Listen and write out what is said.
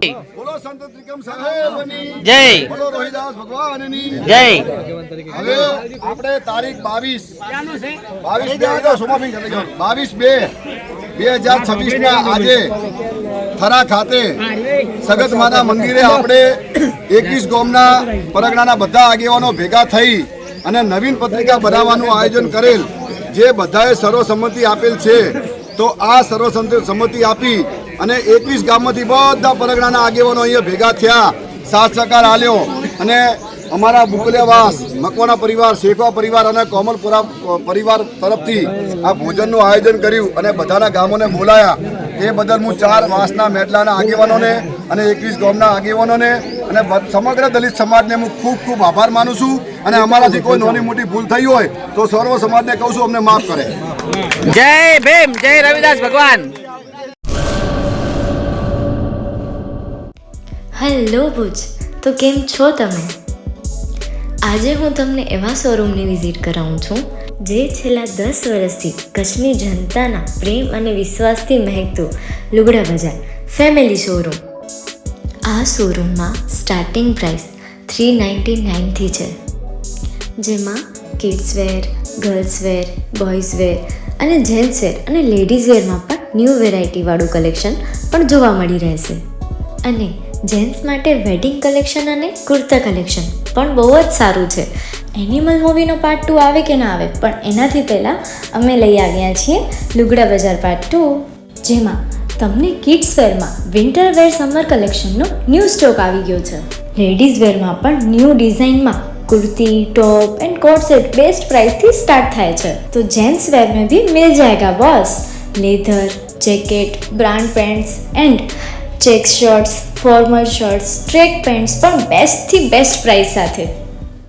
બોલો સંત ત્રિકમ સાહેબની જય. બોલો રોહિદાસ ભગવાનની જય. હવે આપણે તારીખ 22/2/2026 ના આજે થરા ખાતે સગત માના મંદિરે આપણે 21 ગામના પરગણાના બધા આગેવાનો ભેગા થઈ અને નવીન પત્રિકા બનાવવાનું આયોજન કરેલ, જે બધાએ સર્વસંમતિ આપેલ છે. તો આ સર્વસંમતિ આપી અને 21 ગામમાંથી બધા પરગણાના આગેવાનો અહીંયા ભેગા થયા, સાથ સહકાર આલ્યો અને અમારા બુકલિયાવાસ, મકવાણા પરિવાર, શેખવા પરિવાર અને કોમલપુરા પરિવાર તરફથી આ ભોજનનું આયોજન કર્યું અને બધાના ગામોને બોલાયા. એ બદલ હું 4 વાસના મેટલાના આગેવાનોને અને 21 ગામના આગેવાનોને અને સમગ્ર દલિત સમાજને હું ખૂબ ખૂબ આભાર માનું છું. અને અમારાથી કોઈ નાની મોટી ભૂલ થઈ હોય તો સર્વ સમાજને કહું છું, અમને માફ કરે. જય ભીમ, જય રવિદાસ ભગવાન. હેલો ભુજ, તો કેમ છો તમે? આજે હું તમને એવા શોરૂમની વિઝિટ કરાવું છું જે છેલ્લા 10 વર્ષથી કચ્છની જનતાના પ્રેમ અને વિશ્વાસથી મહેકતું લુગડા બજાર ફેમિલી શોરૂમ. આ શોરૂમમાં સ્ટાર્ટિંગ પ્રાઇસ 399થી છે, જેમાં kids wear, girls wear, boys wear અને જેન્ટ્સ વેર અને લેડીઝ વેરમાં પણ ન્યૂ વેરાયટીવાળું કલેક્શન પણ જોવા મળી રહેશે. અને જેન્ટ્સ માટે વેડિંગ કલેક્શન અને કુર્તા કલેક્શન પણ બહુ જ સારું છે. એનિમલ મૂવીનો પાર્ટ 2 આવે કે ના આવે, પણ એનાથી પહેલાં અમે લઈ આવ્યા છીએ લુગડા બજાર પાર્ટ 2, જેમાં તમને કિડ્સ વેરમાં વિન્ટર વેર સમર કલેક્શનનો ન્યૂ સ્ટોક આવી ગયો છે. લેડીઝ વેરમાં પણ ન્યૂ ડિઝાઇનમાં kurti, top and coat set best price थी स्टार्ट थाय छे. तो जेंट्स वेर में भी मिल जाएगा boss. Leather, jacket, brand pants and check shirts, formal shirts, track pants पर बेस्ट थी बेस्ट प्राइस साथे.